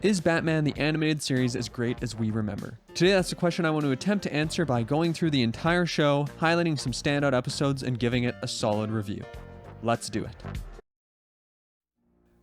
Is Batman the animated series as great as we remember? Today that's the question I want to attempt to answer by going through the entire show, highlighting some standout episodes, and giving it a solid review. Let's do it.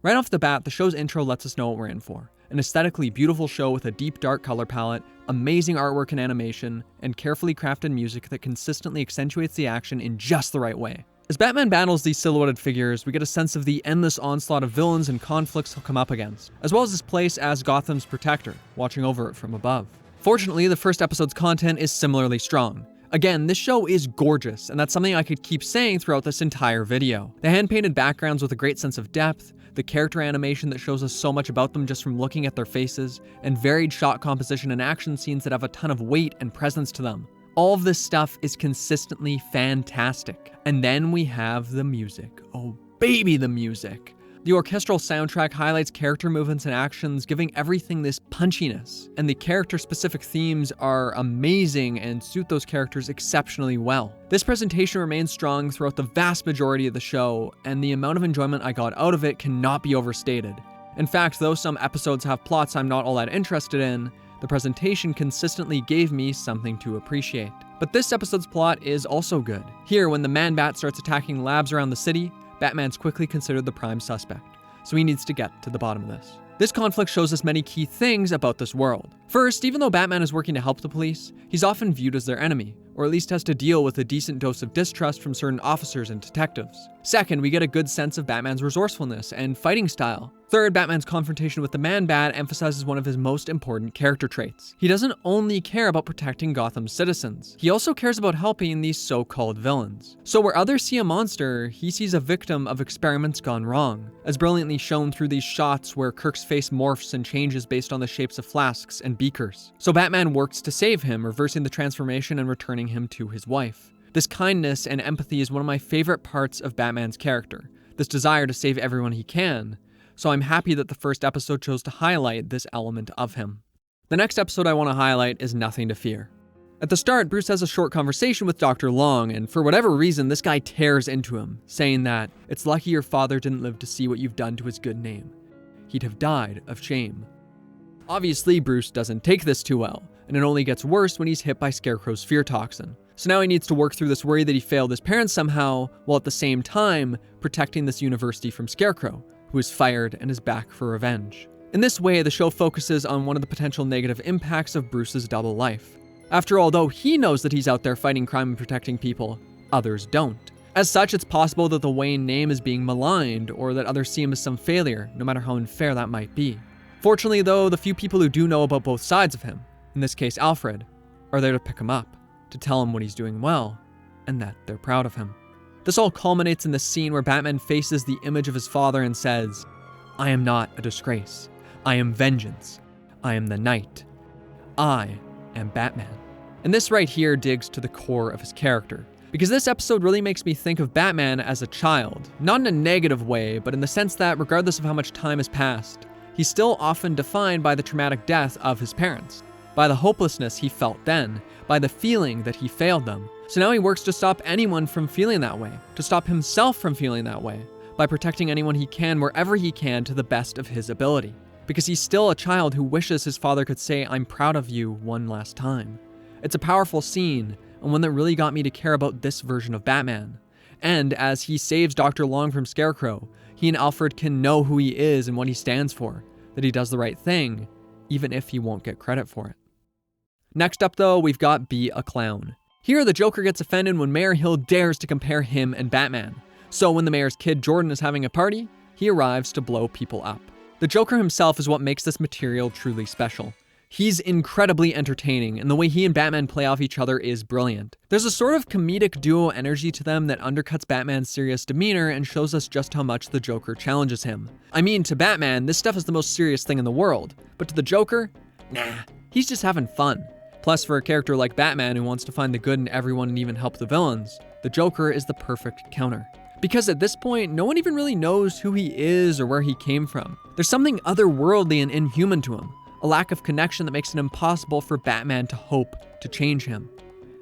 Right off the bat, the show's intro lets us know what we're in for. An aesthetically beautiful show with a deep dark color palette, amazing artwork and animation, and carefully crafted music that consistently accentuates the action in just the right way. As Batman battles these silhouetted figures, we get a sense of the endless onslaught of villains and conflicts he'll come up against, as well as his place as Gotham's protector, watching over it from above. Fortunately, the first episode's content is similarly strong. Again, this show is gorgeous, and that's something I could keep saying throughout this entire video. The hand-painted backgrounds with a great sense of depth, the character animation that shows us so much about them just from looking at their faces, and varied shot composition and action scenes that have a ton of weight and presence to them. All of this stuff is consistently fantastic. And then we have the music. Oh baby, the music. The orchestral soundtrack highlights character movements and actions, giving everything this punchiness. And the character-specific themes are amazing and suit those characters exceptionally well. This presentation remains strong throughout the vast majority of the show, and the amount of enjoyment I got out of it cannot be overstated. In fact, though some episodes have plots I'm not all that interested in, the presentation consistently gave me something to appreciate. But this episode's plot is also good. Here, when the Man-Bat starts attacking labs around the city, Batman's quickly considered the prime suspect, so he needs to get to the bottom of this. This conflict shows us many key things about this world. First, even though Batman is working to help the police, he's often viewed as their enemy, or at least has to deal with a decent dose of distrust from certain officers and detectives. Second, we get a good sense of Batman's resourcefulness and fighting style. Third, Batman's confrontation with the Man-Bat emphasizes one of his most important character traits. He doesn't only care about protecting Gotham's citizens, he also cares about helping these so-called villains. So where others see a monster, he sees a victim of experiments gone wrong, as brilliantly shown through these shots where Kirk's face morphs and changes based on the shapes of flasks and beakers. So Batman works to save him, reversing the transformation and returning him to his wife. This kindness and empathy is one of my favorite parts of Batman's character, this desire to save everyone he can. So I'm happy that the first episode chose to highlight this element of him. The next episode I want to highlight is Nothing to Fear. At the start, Bruce has a short conversation with Dr. Long, and for whatever reason, this guy tears into him, saying that, "It's lucky your father didn't live to see what you've done to his good name. He'd have died of shame." Obviously, Bruce doesn't take this too well, and it only gets worse when he's hit by Scarecrow's fear toxin. So now he needs to work through this worry that he failed his parents somehow, while at the same time protecting this university from Scarecrow, who is fired and is back for revenge. In this way, the show focuses on one of the potential negative impacts of Bruce's double life. After all, though he knows that he's out there fighting crime and protecting people, others don't. As such, it's possible that the Wayne name is being maligned, or that others see him as some failure, no matter how unfair that might be. Fortunately, though, the few people who do know about both sides of him, in this case Alfred, are there to pick him up, to tell him what he's doing well, and that they're proud of him. This all culminates in the scene where Batman faces the image of his father and says, "I am not a disgrace. I am vengeance. I am the Knight. I am Batman." And this right here digs to the core of his character, because this episode really makes me think of Batman as a child, not in a negative way, but in the sense that regardless of how much time has passed, he's still often defined by the traumatic death of his parents, by the hopelessness he felt then, by the feeling that he failed them. So now he works to stop anyone from feeling that way, to stop himself from feeling that way, by protecting anyone he can wherever he can to the best of his ability. Because he's still a child who wishes his father could say, "I'm proud of you," one last time. It's a powerful scene, and one that really got me to care about this version of Batman. And as he saves Dr. Long from Scarecrow, he and Alfred can know who he is and what he stands for, that he does the right thing, even if he won't get credit for it. Next up though, we've got Be a Clown. Here, the Joker gets offended when Mayor Hill dares to compare him and Batman. So when the mayor's kid Jordan is having a party, he arrives to blow people up. The Joker himself is what makes this material truly special. He's incredibly entertaining, and the way he and Batman play off each other is brilliant. There's a sort of comedic duo energy to them that undercuts Batman's serious demeanor and shows us just how much the Joker challenges him. I mean, to Batman, this stuff is the most serious thing in the world, but to the Joker, nah, he's just having fun. Plus, for a character like Batman who wants to find the good in everyone and even help the villains, the Joker is the perfect counter. Because at this point, no one even really knows who he is or where he came from. There's something otherworldly and inhuman to him, a lack of connection that makes it impossible for Batman to hope to change him.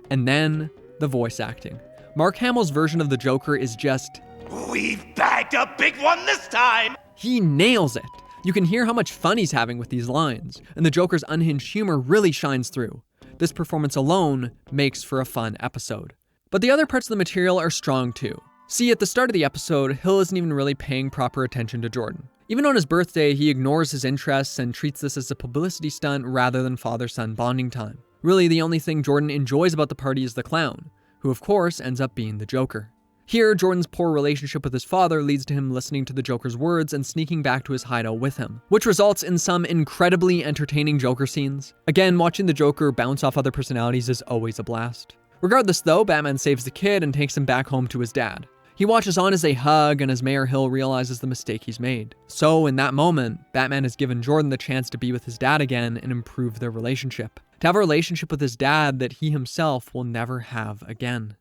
And then, the voice acting. Mark Hamill's version of the Joker is just, "We've bagged a big one this time!" he nails it. You can hear how much fun he's having with these lines, and the Joker's unhinged humor really shines through. This performance alone makes for a fun episode. But the other parts of the material are strong too. See, at the start of the episode, Hill isn't even really paying proper attention to Jordan. Even on his birthday, he ignores his interests and treats this as a publicity stunt rather than father-son bonding time. Really, the only thing Jordan enjoys about the party is the clown, who of course ends up being the Joker. Here, Jordan's poor relationship with his father leads to him listening to the Joker's words and sneaking back to his hideout with him, which results in some incredibly entertaining Joker scenes. Again, watching the Joker bounce off other personalities is always a blast. Regardless though, Batman saves the kid and takes him back home to his dad. He watches on as they hug and as Mayor Hill realizes the mistake he's made. So in that moment, Batman has given Jordan the chance to be with his dad again and improve their relationship. To have a relationship with his dad that he himself will never have again.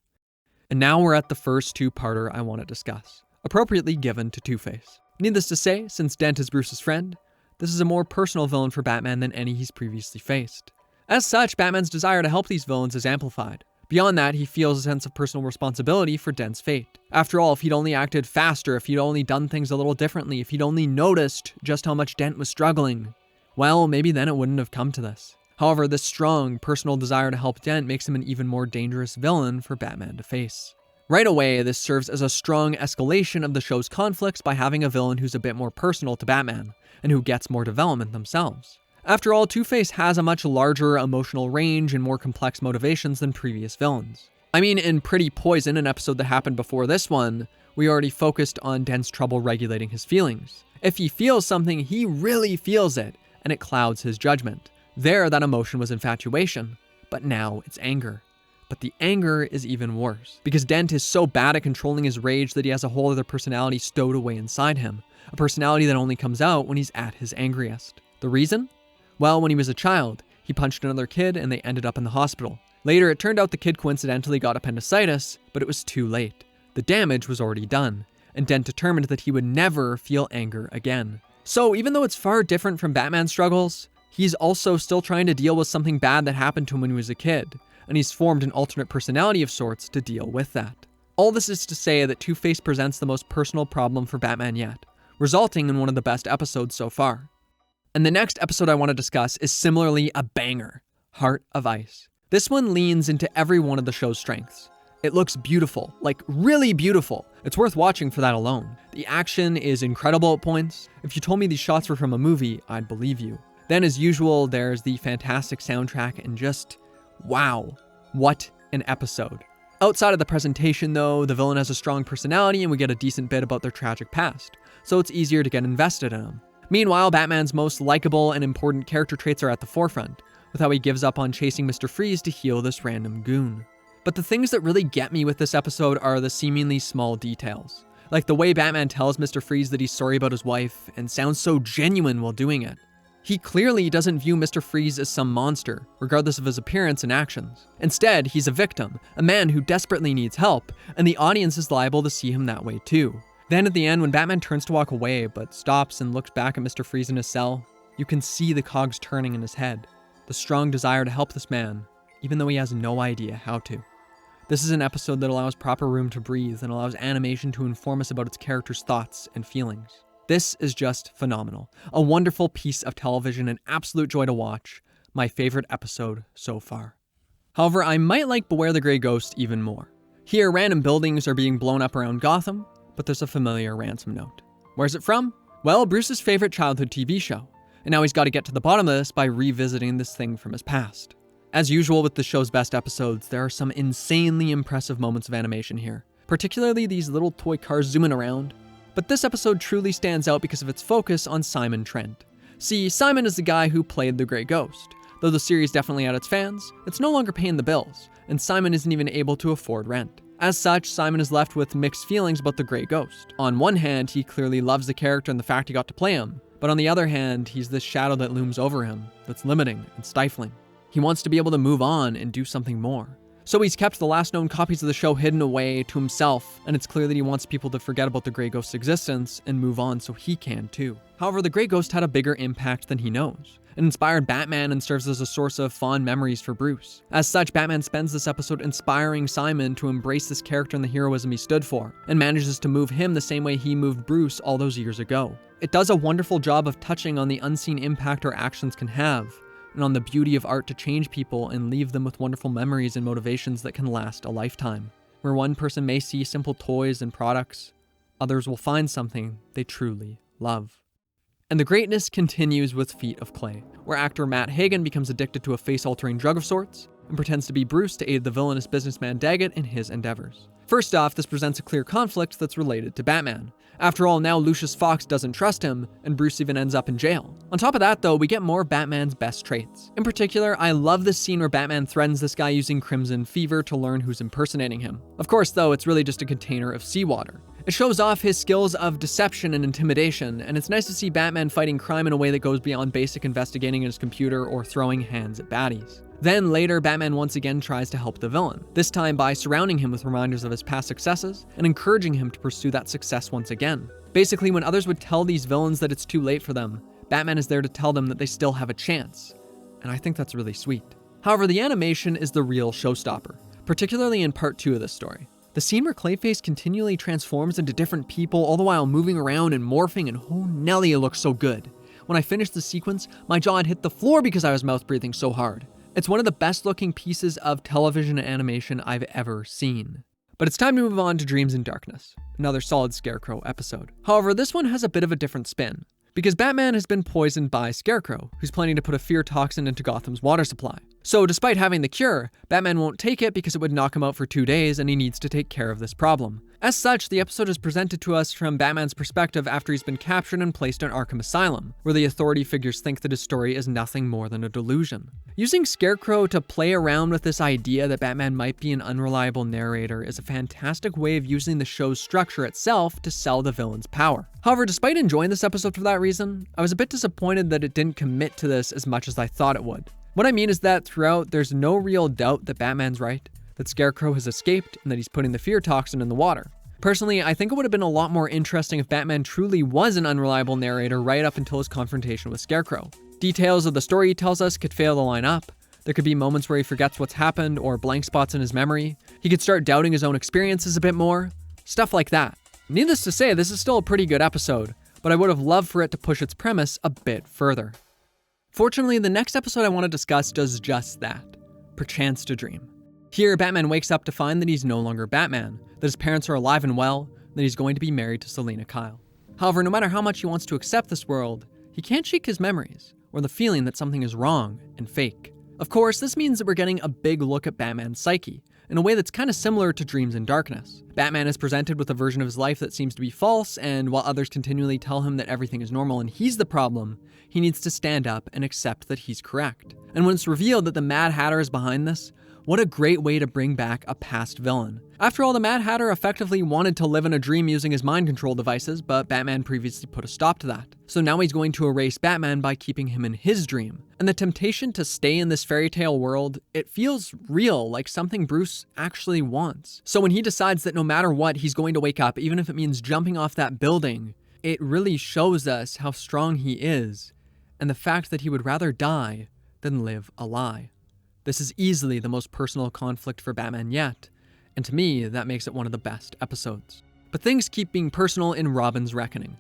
And now we're at the first two-parter I want to discuss, appropriately given to Two-Face. Needless to say, since Dent is Bruce's friend, this is a more personal villain for Batman than any he's previously faced. As such, Batman's desire to help these villains is amplified. Beyond that, he feels a sense of personal responsibility for Dent's fate. After all, if he'd only acted faster, if he'd only done things a little differently, if he'd only noticed just how much Dent was struggling, well, maybe then it wouldn't have come to this. However, this strong, personal desire to help Dent makes him an even more dangerous villain for Batman to face. Right away, this serves as a strong escalation of the show's conflicts by having a villain who's a bit more personal to Batman, and who gets more development themselves. After all, Two-Face has a much larger emotional range and more complex motivations than previous villains. I mean, in Pretty Poison, an episode that happened before this one, we already focused on Dent's trouble regulating his feelings. If he feels something, he really feels it, and it clouds his judgment. There, that emotion was infatuation, but now it's anger. But the anger is even worse, because Dent is so bad at controlling his rage that he has a whole other personality stowed away inside him, a personality that only comes out when he's at his angriest. The reason? Well, when he was a child, he punched another kid and they ended up in the hospital. Later, it turned out the kid coincidentally got appendicitis, but it was too late. The damage was already done, and Dent determined that he would never feel anger again. So even though it's far different from Batman's struggles, he's also still trying to deal with something bad that happened to him when he was a kid, and he's formed an alternate personality of sorts to deal with that. All this is to say that Two-Face presents the most personal problem for Batman yet, resulting in one of the best episodes so far. And the next episode I want to discuss is similarly a banger, Heart of Ice. This one leans into every one of the show's strengths. It looks beautiful, like really beautiful. It's worth watching for that alone. The action is incredible at points. If you told me these shots were from a movie, I'd believe you. Then as usual, there's the fantastic soundtrack and just, wow, what an episode. Outside of the presentation though, the villain has a strong personality and we get a decent bit about their tragic past, so it's easier to get invested in them. Meanwhile, Batman's most likable and important character traits are at the forefront, with how he gives up on chasing Mr. Freeze to heal this random goon. But the things that really get me with this episode are the seemingly small details. Like the way Batman tells Mr. Freeze that he's sorry about his wife and sounds so genuine while doing it. He clearly doesn't view Mr. Freeze as some monster, regardless of his appearance and actions. Instead, he's a victim, a man who desperately needs help, and the audience is liable to see him that way too. Then at the end, when Batman turns to walk away, but stops and looks back at Mr. Freeze in his cell, you can see the cogs turning in his head. The strong desire to help this man, even though he has no idea how to. This is an episode that allows proper room to breathe and allows animation to inform us about its characters' thoughts and feelings. This is just phenomenal. A wonderful piece of television, an absolute joy to watch. My favorite episode so far. However, I might like Beware the Grey Ghost even more. Here, random buildings are being blown up around Gotham, but there's a familiar ransom note. Where's it from? Well, Bruce's favorite childhood TV show. And now he's got to get to the bottom of this by revisiting this thing from his past. As usual with the show's best episodes, there are some insanely impressive moments of animation here, particularly these little toy cars zooming around. But this episode truly stands out because of its focus on Simon Trent. See, Simon is the guy who played the Grey Ghost. Though the series definitely had its fans, it's no longer paying the bills, and Simon isn't even able to afford rent. As such, Simon is left with mixed feelings about the Grey Ghost. On one hand, he clearly loves the character and the fact he got to play him, but on the other hand, he's this shadow that looms over him, that's limiting and stifling. He wants to be able to move on and do something more. So he's kept the last known copies of the show hidden away to himself, and it's clear that he wants people to forget about the Grey Ghost's existence and move on so he can too. However, the Grey Ghost had a bigger impact than he knows. It inspired Batman and serves as a source of fond memories for Bruce. As such, Batman spends this episode inspiring Simon to embrace this character and the heroism he stood for, and manages to move him the same way he moved Bruce all those years ago. It does a wonderful job of touching on the unseen impact our actions can have, and on the beauty of art to change people and leave them with wonderful memories and motivations that can last a lifetime. Where one person may see simple toys and products, others will find something they truly love. And the greatness continues with Feet of Clay, where actor Matt Hagen becomes addicted to a face-altering drug of sorts and pretends to be Bruce to aid the villainous businessman Daggett in his endeavors. First off, this presents a clear conflict that's related to Batman. After all, now Lucius Fox doesn't trust him, and Bruce even ends up in jail. On top of that, though, we get more of Batman's best traits. In particular, I love this scene where Batman threatens this guy using Crimson Fever to learn who's impersonating him. Of course, though, it's really just a container of seawater. It shows off his skills of deception and intimidation, and it's nice to see Batman fighting crime in a way that goes beyond basic investigating in his computer or throwing hands at baddies. Then later, Batman once again tries to help the villain, this time by surrounding him with reminders of his past successes and encouraging him to pursue that success once again. Basically, when others would tell these villains that it's too late for them, Batman is there to tell them that they still have a chance. And I think that's really sweet. However, the animation is the real showstopper, particularly in part 2 of this story. The scene where Clayface continually transforms into different people, all the while moving around and morphing, and oh Nelly, it looks so good. When I finished the sequence, my jaw had hit the floor because I was mouth breathing so hard. It's one of the best looking pieces of television animation I've ever seen. But it's time to move on to Dreams in Darkness, another solid Scarecrow episode. However, this one has a bit of a different spin, because Batman has been poisoned by Scarecrow, who's planning to put a fear toxin into Gotham's water supply. So despite having the cure, Batman won't take it because it would knock him out for 2 days, and he needs to take care of this problem. As such, the episode is presented to us from Batman's perspective after he's been captured and placed in Arkham Asylum, where the authority figures think that his story is nothing more than a delusion. Using Scarecrow to play around with this idea that Batman might be an unreliable narrator is a fantastic way of using the show's structure itself to sell the villain's power. However, despite enjoying this episode for that reason, I was a bit disappointed that it didn't commit to this as much as I thought it would. What I mean is that throughout, there's no real doubt that Batman's right, that Scarecrow has escaped, and that he's putting the fear toxin in the water. Personally, I think it would have been a lot more interesting if Batman truly was an unreliable narrator right up until his confrontation with Scarecrow. Details of the story he tells us could fail to line up. There could be moments where he forgets what's happened or blank spots in his memory. He could start doubting his own experiences a bit more. Stuff like that. Needless to say, this is still a pretty good episode, but I would have loved for it to push its premise a bit further. Fortunately, the next episode I want to discuss does just that. Perchance to Dream. Here, Batman wakes up to find that he's no longer Batman, that his parents are alive and well, and that he's going to be married to Selina Kyle. However, no matter how much he wants to accept this world, he can't shake his memories, or the feeling that something is wrong and fake. Of course, this means that we're getting a big look at Batman's psyche, in a way that's kind of similar to Dreams in Darkness. Batman is presented with a version of his life that seems to be false, and while others continually tell him that everything is normal and he's the problem, he needs to stand up and accept that he's correct. And when it's revealed that the Mad Hatter is behind this, what a great way to bring back a past villain. After all, the Mad Hatter effectively wanted to live in a dream using his mind control devices, but Batman previously put a stop to that. So now he's going to erase Batman by keeping him in his dream. And the temptation to stay in this fairy tale world, it feels real, like something Bruce actually wants. So when he decides that no matter what, he's going to wake up, even if it means jumping off that building, it really shows us how strong he is, and the fact that he would rather die than live a lie. This is easily the most personal conflict for Batman yet, and to me, that makes it one of the best episodes. But things keep being personal in Robin's Reckoning,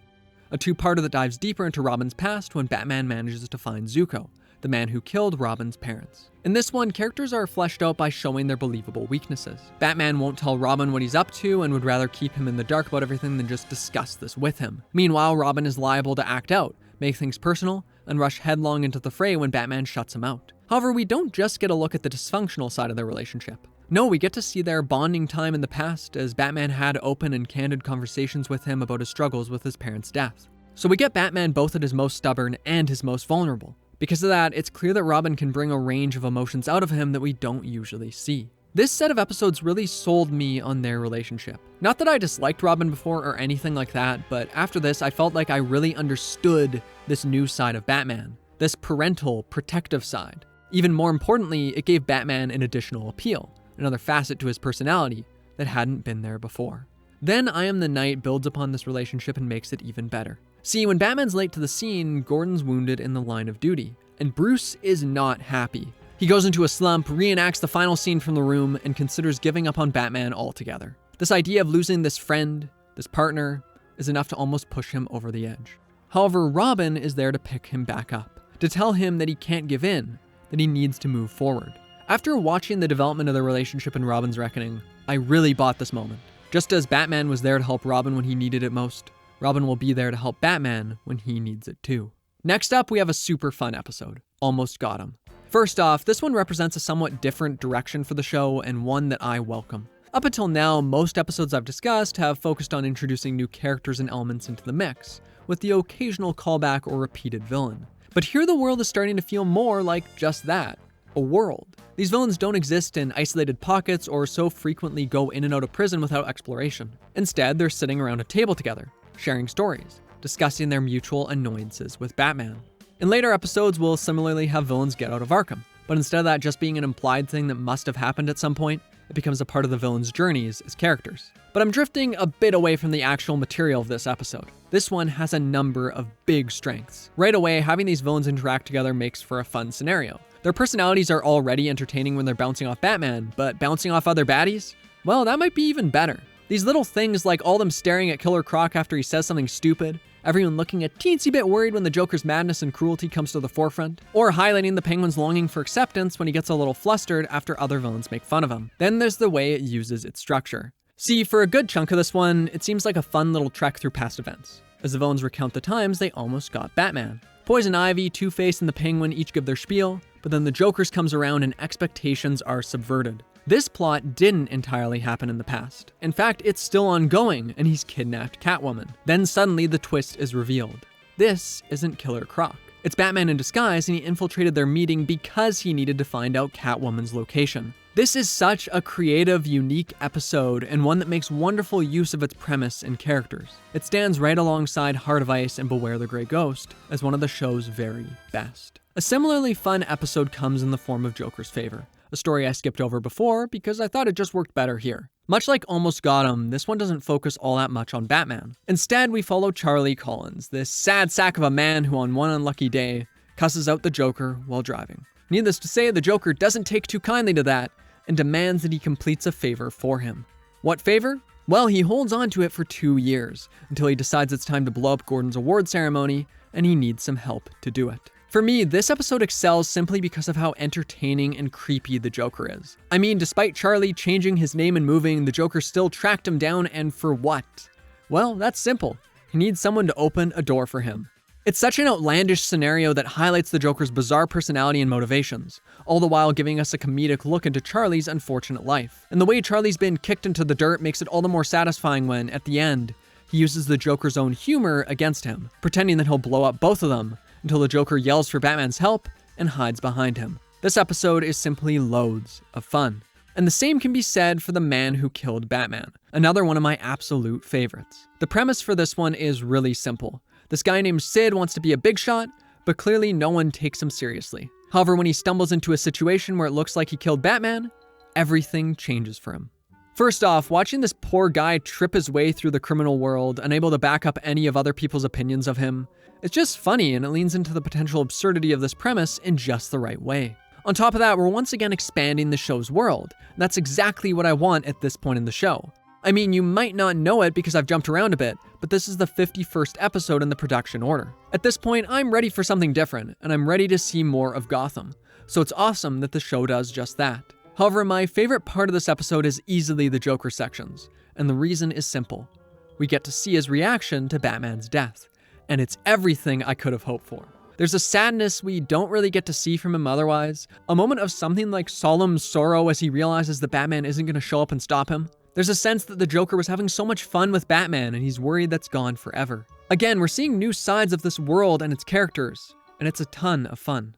a two-parter that dives deeper into Robin's past when Batman manages to find Zuko, the man who killed Robin's parents. In this one, characters are fleshed out by showing their believable weaknesses. Batman won't tell Robin what he's up to and would rather keep him in the dark about everything than just discuss this with him. Meanwhile, Robin is liable to act out, make things personal, and rush headlong into the fray when Batman shuts him out. However, we don't just get a look at the dysfunctional side of their relationship. No, we get to see their bonding time in the past as Batman had open and candid conversations with him about his struggles with his parents' death. So we get Batman both at his most stubborn and his most vulnerable. Because of that, it's clear that Robin can bring a range of emotions out of him that we don't usually see. This set of episodes really sold me on their relationship. Not that I disliked Robin before or anything like that, but after this, I felt like I really understood this new side of Batman, this parental, protective side. Even more importantly, it gave Batman an additional appeal, another facet to his personality that hadn't been there before. Then I Am the Night builds upon this relationship and makes it even better. See, when Batman's late to the scene, Gordon's wounded in the line of duty, and Bruce is not happy. He goes into a slump, reenacts the final scene from The Room, and considers giving up on Batman altogether. This idea of losing this friend, this partner, is enough to almost push him over the edge. However, Robin is there to pick him back up, to tell him that he can't give in, that he needs to move forward. After watching the development of their relationship in Robin's Reckoning, I really bought this moment. Just as Batman was there to help Robin when he needed it most, Robin will be there to help Batman when he needs it too. Next up, we have a super fun episode, Almost Got Him. First off, this one represents a somewhat different direction for the show and one that I welcome. Up until now, most episodes I've discussed have focused on introducing new characters and elements into the mix, with the occasional callback or repeated villain. But here the world is starting to feel more like just that, a world. These villains don't exist in isolated pockets or so frequently go in and out of prison without exploration. Instead, they're sitting around a table together, sharing stories, discussing their mutual annoyances with Batman. In later episodes, we'll similarly have villains get out of Arkham, but instead of that just being an implied thing that must have happened at some point, it becomes a part of the villains' journeys as characters. But I'm drifting a bit away from the actual material of this episode. This one has a number of big strengths. Right away, having these villains interact together makes for a fun scenario. Their personalities are already entertaining when they're bouncing off Batman, but bouncing off other baddies? Well, that might be even better. These little things like all them staring at Killer Croc after he says something stupid, everyone looking a teensy bit worried when the Joker's madness and cruelty comes to the forefront, or highlighting the Penguin's longing for acceptance when he gets a little flustered after other villains make fun of him. Then there's the way it uses its structure. See, for a good chunk of this one, it seems like a fun little trek through past events, as the villains recount the times they almost got Batman. Poison Ivy, Twoface, and the Penguin each give their spiel, but then the Joker's comes around and expectations are subverted. This plot didn't entirely happen in the past. In fact, it's still ongoing, and he's kidnapped Catwoman. Then suddenly the twist is revealed. This isn't Killer Croc. It's Batman in disguise, and he infiltrated their meeting because he needed to find out Catwoman's location. This is such a creative, unique episode, and one that makes wonderful use of its premise and characters. It stands right alongside Heart of Ice and Beware the Grey Ghost as one of the show's very best. A similarly fun episode comes in the form of Joker's Favor, a story I skipped over before because I thought it just worked better here. Much like Almost Got Him, this one doesn't focus all that much on Batman. Instead, we follow Charlie Collins, this sad sack of a man who on one unlucky day cusses out the Joker while driving. Needless to say, the Joker doesn't take too kindly to that and demands that he completes a favor for him. What favor? Well, he holds on to it for 2 years until he decides it's time to blow up Gordon's award ceremony and he needs some help to do it. For me, this episode excels simply because of how entertaining and creepy the Joker is. I mean, despite Charlie changing his name and moving, the Joker still tracked him down, and for what? Well, that's simple. He needs someone to open a door for him. It's such an outlandish scenario that highlights the Joker's bizarre personality and motivations, all the while giving us a comedic look into Charlie's unfortunate life. And the way Charlie's been kicked into the dirt makes it all the more satisfying when, at the end, he uses the Joker's own humor against him, pretending that he'll blow up both of them, until the Joker yells for Batman's help and hides behind him. This episode is simply loads of fun. And the same can be said for The Man Who Killed Batman, another one of my absolute favorites. The premise for this one is really simple. This guy named Sid wants to be a big shot, but clearly no one takes him seriously. However, when he stumbles into a situation where it looks like he killed Batman, everything changes for him. First off, watching this poor guy trip his way through the criminal world, unable to back up any of other people's opinions of him, it's just funny, and it leans into the potential absurdity of this premise in just the right way. On top of that, we're once again expanding the show's world. And that's exactly what I want at this point in the show. I mean, you might not know it because I've jumped around a bit, but this is the 51st episode in the production order. At this point, I'm ready for something different, and I'm ready to see more of Gotham. So it's awesome that the show does just that. However, my favorite part of this episode is easily the Joker sections, and the reason is simple. We get to see his reaction to Batman's death. And it's everything I could have hoped for. There's a sadness we don't really get to see from him otherwise, a moment of something like solemn sorrow as he realizes that Batman isn't going to show up and stop him. There's a sense that the Joker was having so much fun with Batman and he's worried that's gone forever. Again, we're seeing new sides of this world and its characters, and it's a ton of fun.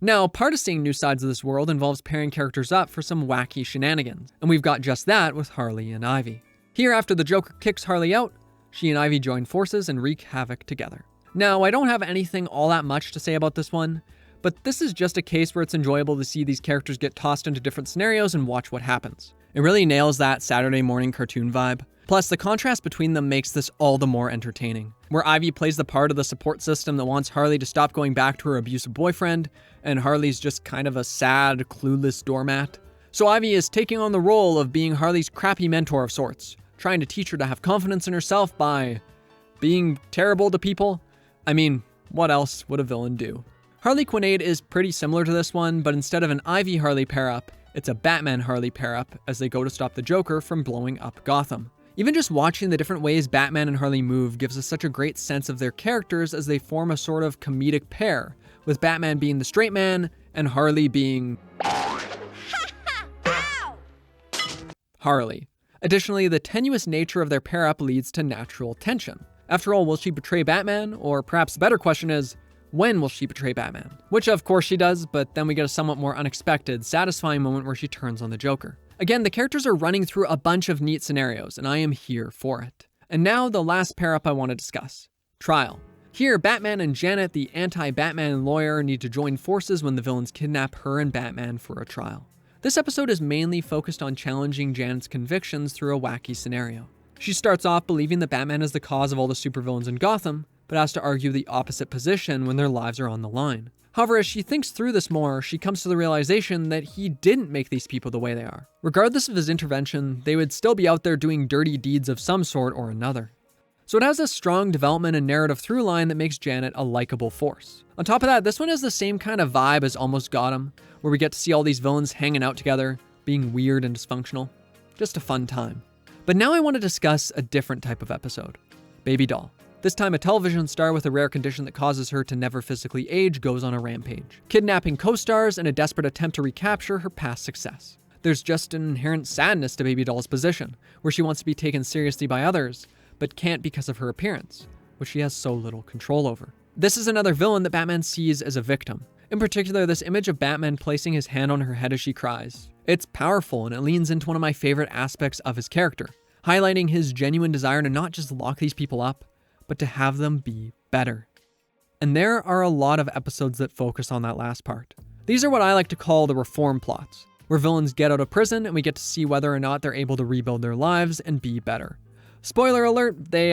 Now, part of seeing new sides of this world involves pairing characters up for some wacky shenanigans, and we've got just that with Harley and Ivy. Here, after the Joker kicks Harley out, she and Ivy join forces and wreak havoc together. Now, I don't have anything all that much to say about this one, but this is just a case where it's enjoyable to see these characters get tossed into different scenarios and watch what happens. It really nails that Saturday morning cartoon vibe. Plus, the contrast between them makes this all the more entertaining, where Ivy plays the part of the support system that wants Harley to stop going back to her abusive boyfriend, and Harley's just kind of a sad, clueless doormat. So Ivy is taking on the role of being Harley's crappy mentor of sorts, trying to teach her to have confidence in herself by being terrible to people. I mean, what else would a villain do? Harley Quinnade is pretty similar to this one, but instead of an Ivy Harley pair-up, it's a Batman Harley pair-up as they go to stop the Joker from blowing up Gotham. Even just watching the different ways Batman and Harley move gives us such a great sense of their characters as they form a sort of comedic pair, with Batman being the straight man and Harley being Harley. Additionally, the tenuous nature of their pair-up leads to natural tension. After all, will she betray Batman? Or perhaps the better question is, when will she betray Batman? Which of course she does, but then we get a somewhat more unexpected, satisfying moment where she turns on the Joker. Again, the characters are running through a bunch of neat scenarios, and I am here for it. And now the last pair-up I want to discuss. Trial. Here, Batman and Janet, the anti-Batman lawyer, need to join forces when the villains kidnap her and Batman for a trial. This episode is mainly focused on challenging Janet's convictions through a wacky scenario. She starts off believing that Batman is the cause of all the supervillains in Gotham, but has to argue the opposite position when their lives are on the line. However, as she thinks through this more, she comes to the realization that he didn't make these people the way they are. Regardless of his intervention, they would still be out there doing dirty deeds of some sort or another. So it has a strong development and narrative through line that makes Janet a likable force. On top of that, this one has the same kind of vibe as Almost Gotham, where we get to see all these villains hanging out together, being weird and dysfunctional. Just a fun time. But now I want to discuss a different type of episode. Baby Doll. This time, a television star with a rare condition that causes her to never physically age goes on a rampage, kidnapping co-stars in a desperate attempt to recapture her past success. There's just an inherent sadness to Baby Doll's position, where she wants to be taken seriously by others, but can't because of her appearance, which she has so little control over. This is another villain that Batman sees as a victim. In particular, this image of Batman placing his hand on her head as she cries. It's powerful, and it leans into one of my favorite aspects of his character, highlighting his genuine desire to not just lock these people up, but to have them be better. And there are a lot of episodes that focus on that last part. These are what I like to call the reform plots, where villains get out of prison and we get to see whether or not they're able to rebuild their lives and be better. Spoiler alert, they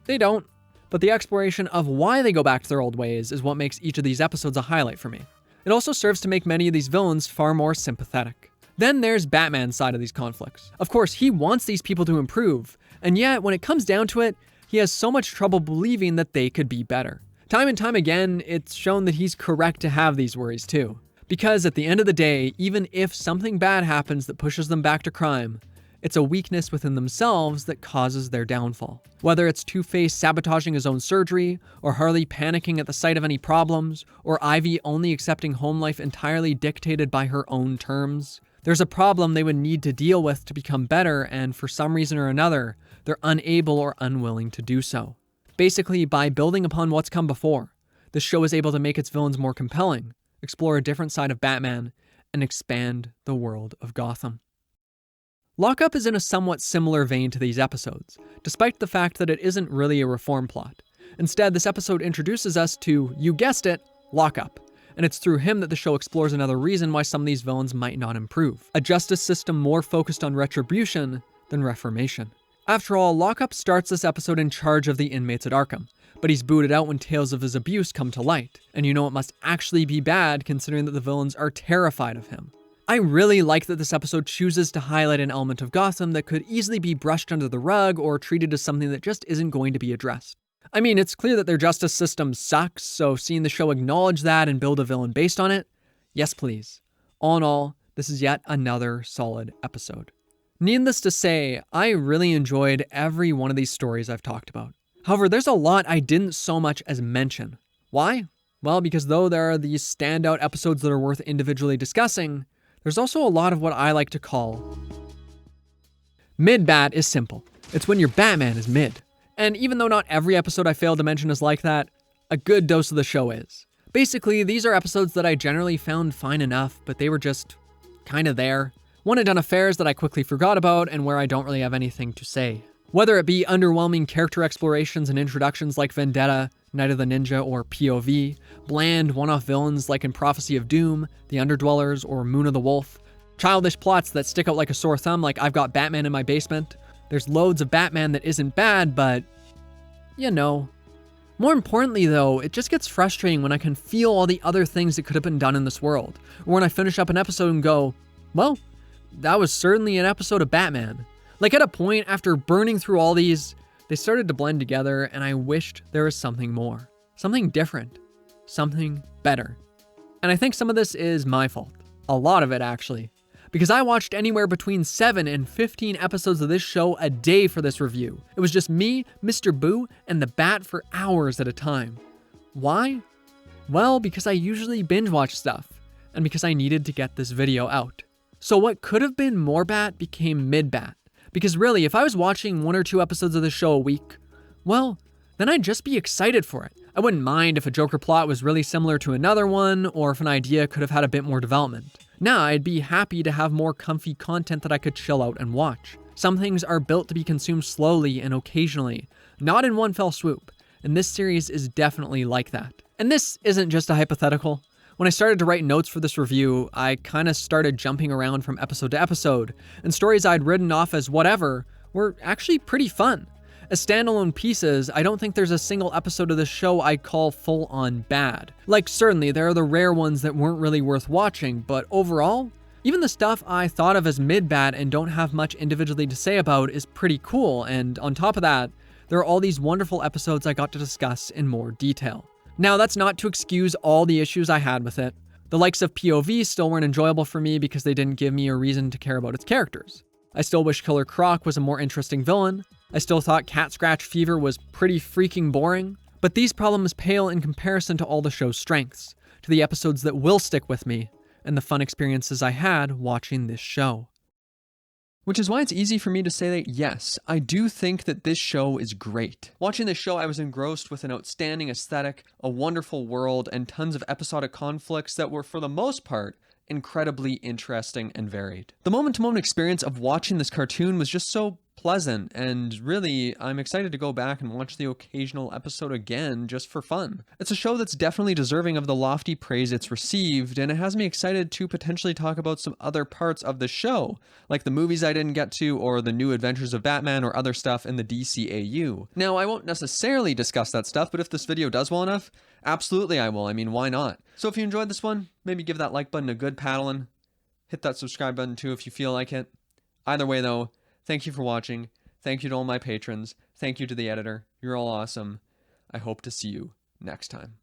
don't. But the exploration of why they go back to their old ways is what makes each of these episodes a highlight for me. It also serves to make many of these villains far more sympathetic. Then there's Batman's side of these conflicts. Of course, he wants these people to improve, and yet when it comes down to it, he has so much trouble believing that they could be better. Time and time again, it's shown that he's correct to have these worries too. Because at the end of the day, even if something bad happens that pushes them back to crime, it's a weakness within themselves that causes their downfall. Whether it's Twoface sabotaging his own surgery, or Harley panicking at the sight of any problems, or Ivy only accepting home life entirely dictated by her own terms, there's a problem they would need to deal with to become better, and for some reason or another, they're unable or unwilling to do so. Basically, by building upon what's come before, the show is able to make its villains more compelling, explore a different side of Batman, and expand the world of Gotham. Lockup is in a somewhat similar vein to these episodes, despite the fact that it isn't really a reform plot. Instead, this episode introduces us to, you guessed it, Lockup, and it's through him that the show explores another reason why some of these villains might not improve. A justice system more focused on retribution than reformation. After all, Lockup starts this episode in charge of the inmates at Arkham, but he's booted out when tales of his abuse come to light, and you know it must actually be bad considering that the villains are terrified of him. I really like that this episode chooses to highlight an element of Gotham that could easily be brushed under the rug or treated as something that just isn't going to be addressed. I mean, it's clear that their justice system sucks, so seeing the show acknowledge that and build a villain based on it, yes please. All in all, this is yet another solid episode. Needless to say, I really enjoyed every one of these stories I've talked about. However, there's a lot I didn't so much as mention. Why? Well, because though there are these standout episodes that are worth individually discussing, there's also a lot of what I like to call mid-bat is simple. It's when your Batman is mid. And even though not every episode I failed to mention is like that, a good dose of the show is. Basically, these are episodes that I generally found fine enough, but they were just kind of there. One and done affairs that I quickly forgot about and where I don't really have anything to say. Whether it be underwhelming character explorations and introductions like Vendetta, Night of the Ninja, or POV, bland one-off villains like in Prophecy of Doom, The Underdwellers, or Moon of the Wolf, childish plots that stick out like a sore thumb, like I've got Batman in my basement. There's loads of Batman that isn't bad, but you know. More importantly though, it just gets frustrating when I can feel all the other things that could have been done in this world. Or when I finish up an episode and go, well, that was certainly an episode of Batman. Like at a point after burning through all these, they started to blend together and I wished there was something more. Something different. Something better. And I think some of this is my fault. A lot of it actually. Because I watched anywhere between 7 and 15 episodes of this show a day for this review. It was just me, Mr. Boo, and the Bat for hours at a time. Why? Well, because I usually binge watch stuff, and because I needed to get this video out. So what could have been more Bat became mid-Bat. Because really, if I was watching 1 or 2 episodes of this show a week, well, then I'd just be excited for it. I wouldn't mind if a Joker plot was really similar to another one, or if an idea could have had a bit more development. Nah, I'd be happy to have more comfy content that I could chill out and watch. Some things are built to be consumed slowly and occasionally, not in one fell swoop, and this series is definitely like that. And this isn't just a hypothetical. When I started to write notes for this review, I kinda started jumping around from episode to episode, and stories I'd written off as whatever were actually pretty fun. As standalone pieces, I don't think there's a single episode of the show I'd call full-on bad. Like, certainly, there are the rare ones that weren't really worth watching, but overall, even the stuff I thought of as mid-bad and don't have much individually to say about is pretty cool, and on top of that, there are all these wonderful episodes I got to discuss in more detail. Now, that's not to excuse all the issues I had with it. The likes of POV still weren't enjoyable for me because they didn't give me a reason to care about its characters. I still wish Killer Croc was a more interesting villain. I still thought Cat Scratch Fever was pretty freaking boring. But these problems pale in comparison to all the show's strengths, to the episodes that will stick with me, and the fun experiences I had watching this show. Which is why it's easy for me to say that yes, I do think that this show is great. Watching this show, I was engrossed with an outstanding aesthetic, a wonderful world, and tons of episodic conflicts that were, for the most part, incredibly interesting and varied. The moment-to-moment experience of watching this cartoon was just so pleasant, and really, I'm excited to go back and watch the occasional episode again just for fun. It's a show that's definitely deserving of the lofty praise it's received, and it has me excited to potentially talk about some other parts of the show, like the movies I didn't get to, or the new adventures of Batman, or other stuff in the DCAU. Now, I won't necessarily discuss that stuff, but if this video does well enough, absolutely I will. I mean, why not? So if you enjoyed this one, maybe give that like button a good paddling. Hit that subscribe button too if you feel like it. Either way though, thank you for watching. Thank you to all my patrons. Thank you to the editor. You're all awesome. I hope to see you next time.